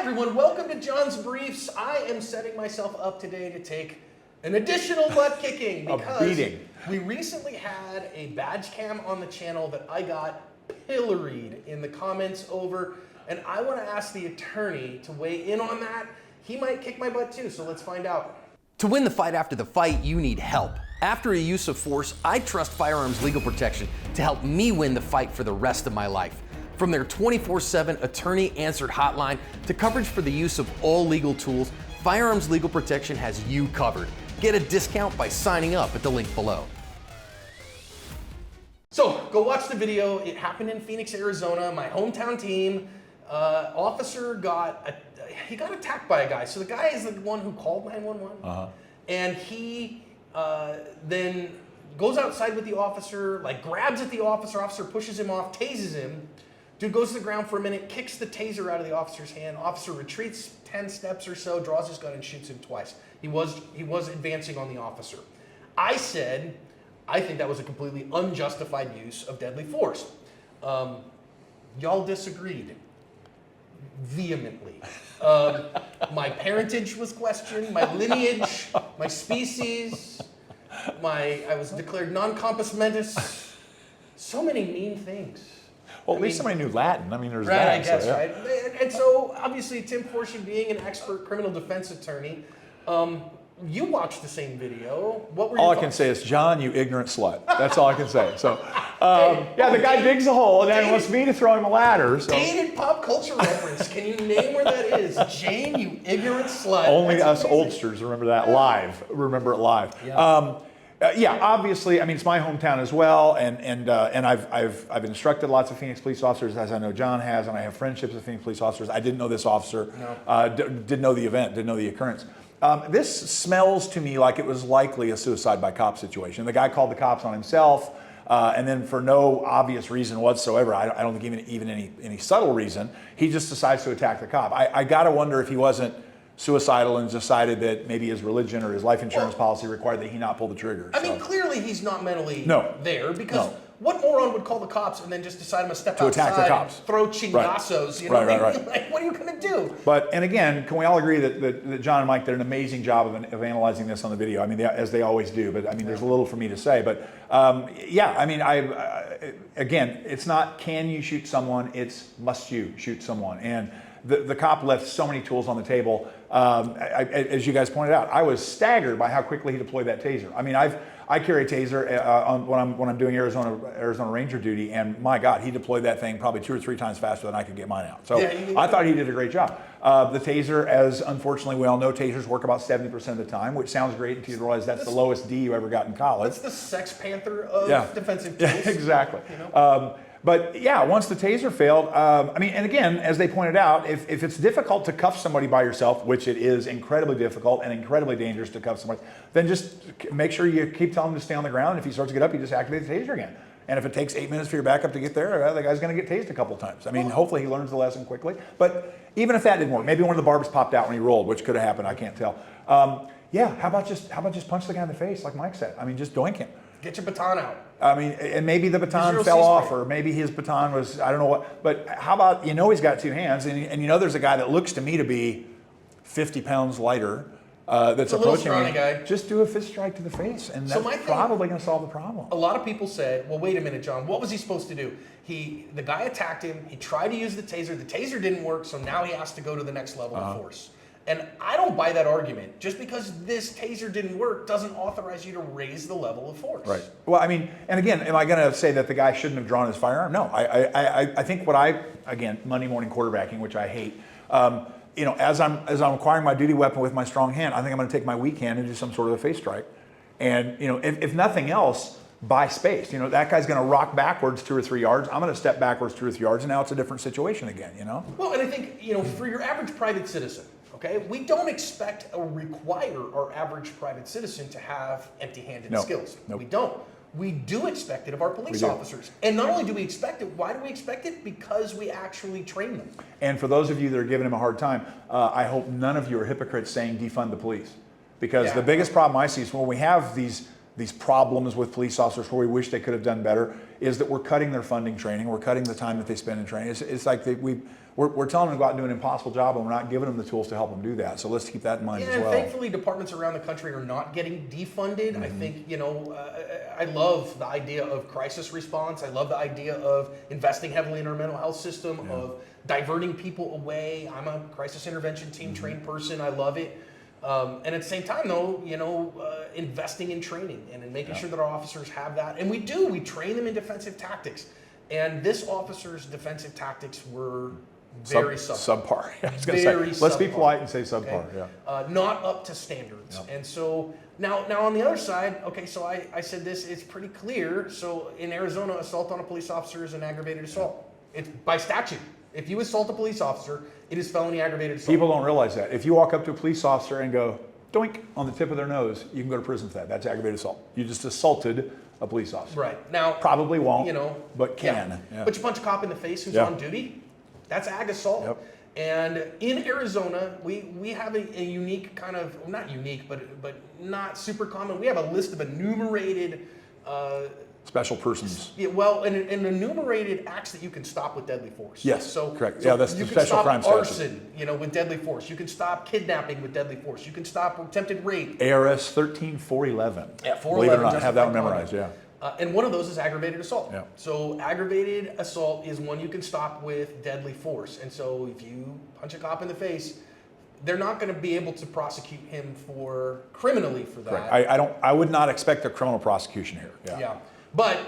everyone, welcome to John's Briefs. I am setting myself up today to take an additional butt kicking because we recently had a badge cam on the channel that I got pilloried in the comments over, and I want to ask the attorney to weigh in on that. He might kick my butt too, so let's find out. To win the fight after the fight, you need help. After a use of force, I trust Firearms Legal Protection to help me win the fight for the rest of my life. From their 24/7 attorney-answered hotline to coverage for the use of all legal tools, Firearms Legal Protection has you covered. Get a discount by signing up at the link below. So, go watch the video. It happened in Phoenix, Arizona. My hometown team. Officer got attacked by a guy. So the guy is the one who called 911. And he then goes outside with the officer, like grabs at the officer. Officer pushes him off, tases him. Dude goes to the ground for a minute, kicks the taser out of the officer's hand. Officer retreats 10 steps or so, draws his gun and shoots him twice. He was advancing on the officer. I said, I think that was a completely unjustified use of deadly force. Y'all disagreed vehemently. My parentage was questioned, my lineage, my species, I was declared non-compos mentis. So many mean things. Well, at least somebody knew Latin. I mean, there's right, that. I guess, so, yeah. right? And so, obviously, Tim Forshee, being an expert criminal defense attorney, you watched the same video. What were your All thoughts? I can say is, John, you ignorant slut. That's all I can say. So, yeah, the guy digs a hole and then wants me to throw him a ladder. So. Dated pop culture reference. Can you name where that is? Jane, you ignorant slut. Only That's us amazing. oldsters remember that live. Remember it live. Yeah. Yeah, obviously, I mean, it's my hometown as well, and I've instructed lots of Phoenix police officers, as I know John has, and I have friendships with Phoenix police officers. I didn't know this officer, didn't know the event, didn't know the occurrence. This smells to me like it was likely a suicide by cop situation. The guy called the cops on himself, and then for no obvious reason whatsoever, I don't think even any subtle reason, he just decides to attack the cop. I gotta wonder if he wasn't suicidal and decided that maybe his religion or his life insurance policy required that he not pull the trigger. I mean, clearly he's not mentally there, because what moron would call the cops and then just decide I'm going to step outside attack the cops. and throw chingazos? You know what I mean? Like, what are you going to do? But, and again, can we all agree that John and Mike did an amazing job of analyzing this on the video? I mean, as they always do, but I mean, there's a little for me to say. But yeah, I mean, again, it's not can you shoot someone, it's must you shoot someone. And the cop left so many tools on the table. As you guys pointed out, I was staggered by how quickly he deployed that taser. I mean, I carry a taser when I'm doing Arizona Ranger duty, and my God, he deployed that thing probably 2 or 3 times faster than I could get mine out. So I thought he did a great job. The taser, as unfortunately we all know, tasers work about 70% of the time, which sounds great until you realize that's the lowest D you ever got in college. That's the Sex Panther of defensive tools. Exactly. You know? But yeah, once the taser failed, I mean, and again, as they pointed out, if it's difficult to cuff somebody by yourself, which it is incredibly difficult and incredibly dangerous to cuff somebody, then just make sure you keep telling him to stay on the ground. And if he starts to get up, you just activate the taser again. And if it takes 8 minutes for your backup to get there, the guy's going to get tased a couple times. I mean, hopefully he learns the lesson quickly. But even if that didn't work, maybe one of the barbs popped out when he rolled, which could have happened. I can't tell. Yeah, how about just punch the guy in the face, like Mike said? I mean, just doink him. Get your baton out. I mean, and maybe the baton fell off, or maybe his baton was, I don't know what. But how about, he's got 2 hands, and there's a guy that looks to me to be 50 pounds lighter that's approaching me. Guy. Just do a fist strike to the face, and that's probably going to solve the problem. A lot of people said, well, wait a minute, John, what was he supposed to do? The guy attacked him, he tried to use the taser didn't work, so now he has to go to the next level of force. And I don't buy that argument. Just because this taser didn't work doesn't authorize you to raise the level of force. Right. Well, I mean, and again, am I going to say that the guy shouldn't have drawn his firearm? No. I think again, Monday morning quarterbacking, which I hate, as I'm acquiring my duty weapon with my strong hand, I think I'm going to take my weak hand and do some sort of a face strike. And, if nothing else, buy space. That guy's going to rock backwards 2 or 3 yards. I'm going to step backwards 2 or 3 yards, and now it's a different situation again, Well, and I think, for your average private citizen, okay, we don't expect or require our average private citizen to have empty-handed skills. We don't. We do expect it of our police officers. And not only do we expect it, why do we expect it? Because we actually train them. And for those of you that are giving him a hard time, I hope none of you are hypocrites saying defund the police. Because the biggest problem I see is when we have these these problems with police officers where we wish they could have done better, is that we're cutting their funding training, we're cutting the time that they spend in training. It's like we're telling them to go out and do an impossible job, and we're not giving them the tools to help them do that. So let's keep that in mind as well. And thankfully, departments around the country are not getting defunded. I think, I love the idea of crisis response. I love the idea of investing heavily in our mental health system, of diverting people away. I'm a crisis intervention team trained person. I love it. And at the same time, though, investing in training and in making sure that our officers have that. And we train them in defensive tactics. And this officer's defensive tactics were very subpar. I was gonna very say, let's be subpar. polite and say subpar. Okay? Not up to standards. And so now on the other side, okay, so I said this, it's pretty clear. So in Arizona, assault on a police officer is an aggravated assault. It's by statute. If you assault a police officer, it is felony aggravated assault. People don't realize that. If you walk up to a police officer and go, doink, on the tip of their nose, you can go to prison for that. That's aggravated assault. You just assaulted a police officer. Right. Now, probably won't, but can. Yeah. But you punch a cop in the face who's on duty, that's ag assault. Yep. And in Arizona, we have a unique kind of, well, not unique, but not super common. We have a list of enumerated special persons. Yeah, well, and enumerated acts that you can stop with deadly force. Yes, so correct. So yeah, that's the special crime statute. Arson, with deadly force. You can stop kidnapping with deadly force. You can stop attempted rape. ARS 13411. Yeah, 411. Believe it or not, have that one memorized. Yeah. And one of those is aggravated assault. Yeah. So aggravated assault is one you can stop with deadly force. And so if you punch a cop in the face, they're not going to be able to prosecute him criminally for that. Correct. I would not expect a criminal prosecution here. Yeah. But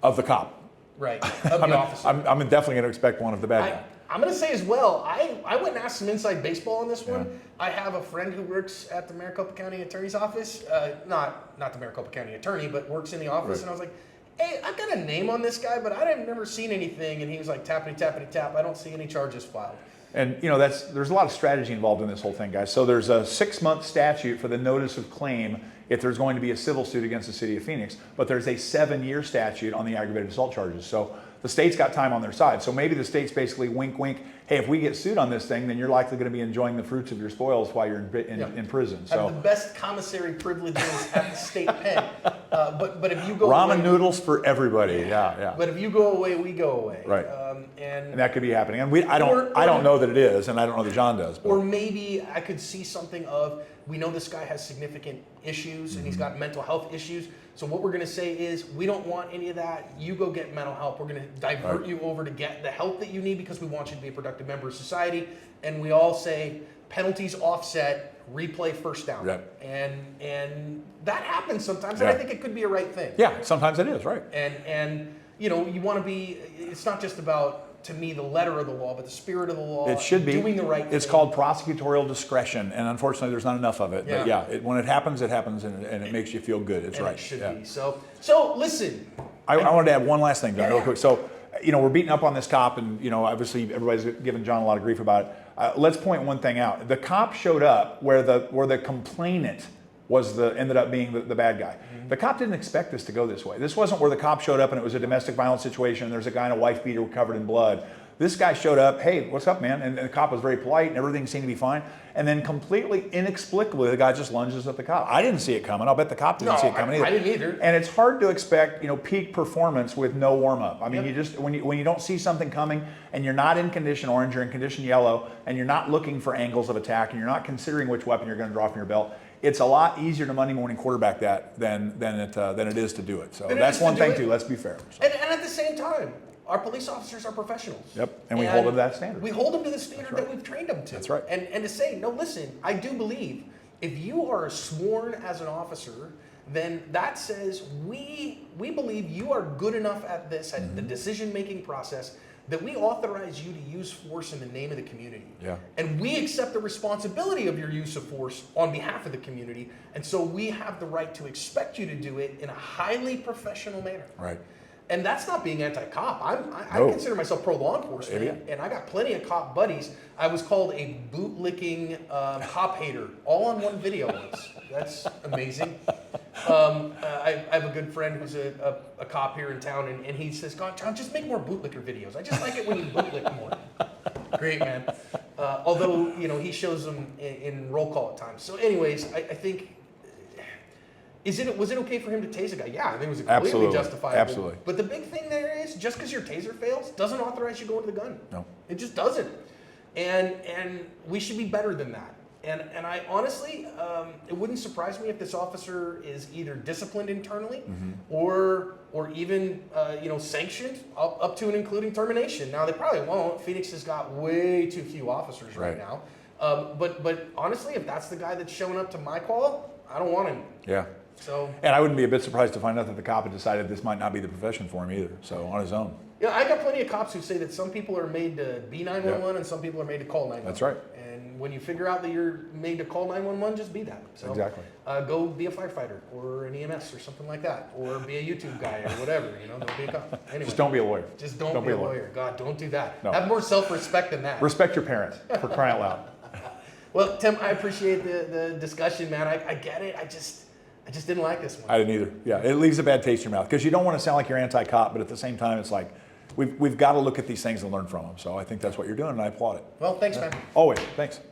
of the cop. Right. Of the officer. I'm definitely going to expect one of the bad guy. I'm going to say as well, I went and asked some inside baseball on this one. Yeah. I have a friend who works at the Maricopa County Attorney's Office. Not the Maricopa County Attorney, but works in the office. Right. And I was like, hey, I've got a name on this guy, but I've never seen anything. And he was like, tappity, tappity, tap. I don't see any charges filed. And there's a lot of strategy involved in this whole thing, guys. So there's a 6-month statute for the notice of claim if there's going to be a civil suit against the city of Phoenix, but there's a 7-year statute on the aggravated assault charges. So the state's got time on their side. So maybe the state's basically wink, wink, hey, if we get sued on this thing, then you're likely going to be enjoying the fruits of your spoils while you're in prison. So have the best commissary privileges at the state pen. But if you go ramen away, noodles for everybody. Yeah. But if you go away, we go away. Right. And that could be happening. And I don't know that it is, and I don't know that John does. But. Or maybe I could see something of, we know this guy has significant issues and he's got mental health issues. So what we're going to say is, we don't want any of that. You go get mental help. We're going to divert you over to get the help that you need because we want you to be a productive member of society. And we all say penalties offset, replay first down. Yep. And that happens sometimes. And I think it could be a right thing. Yeah, sometimes it is, right. And you want to be, it's not just about, to me, the letter of the law, but the spirit of the law. It should be doing the right thing. It's called prosecutorial discretion, and unfortunately, there's not enough of it. But when it happens, and it makes you feel good. It's right. It should be. So listen. I wanted to add one last thing, John, real quick. So, we're beating up on this cop, and obviously everybody's giving John a lot of grief about it. Let's point one thing out. The cop showed up where the complainant ended up being the bad guy. Mm-hmm. The cop didn't expect this to go this way. This wasn't where the cop showed up and it was a domestic violence situation and there's a guy in a wife beater covered in blood. This guy showed up, hey, what's up, man? And the cop was very polite and everything seemed to be fine. And then completely inexplicably, the guy just lunges at the cop. I didn't see it coming. I'll bet the cop didn't see it coming either. I didn't either. And it's hard to expect, peak performance with no warm-up. I mean, you just, when you don't see something coming and you're not in condition orange, you're in condition yellow, and you're not looking for angles of attack and you're not considering which weapon you're going to draw from your belt, it's a lot easier to Monday morning quarterback that than it is to do it. So that's one thing too. Let's be fair. So. And at the same time, our police officers are professionals. Yep, and we hold them to that standard. We hold them to the standard that we've trained them to. That's right. And to say, no, listen, I do believe if you are sworn as an officer, then that says we believe you are good enough at this, at the decision-making process, that we authorize you to use force in the name of the community. Yeah. And we accept the responsibility of your use of force on behalf of the community. And so we have the right to expect you to do it in a highly professional manner. Right. And that's not being anti-cop. I No. consider myself pro-law enforcement, and I got plenty of cop buddies. I was called a bootlicking cop hater, all on one video once. That's amazing. I have a good friend who's a cop here in town, and he says, God, John, just make more bootlicker videos. I just like it when you bootlick more. Great, man. Although, he shows them in roll call at times. So anyways, I think Was it okay for him to tase a guy? Yeah, I think it was completely Absolutely. justifiable. Absolutely. But the big thing there is, just because your taser fails doesn't authorize you going to the gun. No. It just doesn't. And we should be better than that. And I honestly, it wouldn't surprise me if this officer is either disciplined internally or even sanctioned up to and including termination. Now they probably won't. Phoenix has got way too few officers right now. But honestly, if that's the guy that's showing up to my call, I don't want him. Yeah. So. And I wouldn't be a bit surprised to find out that the cop had decided this might not be the profession for him either. So on his own. Yeah, I got plenty of cops who say that some people are made to be 911 and some people are made to call 911. That's right. And when you figure out that you're made to call 911, just be that. So, Exactly. Go be a firefighter or an EMS or something like that, or be a YouTube guy or whatever. Don't be a cop. Anyway, Just don't be a lawyer. Just don't be a lawyer. God, don't do that. No. Have more self-respect than that. Respect your parents, for crying out loud. Well, Tim, I appreciate the discussion, man. I get it. I just didn't like this one. I didn't either. Yeah, it leaves a bad taste in your mouth because you don't want to sound like you're anti-cop, but at the same time, it's like we've got to look at these things and learn from them. So I think that's what you're doing, and I applaud it. Well, thanks, man. Always. Thanks.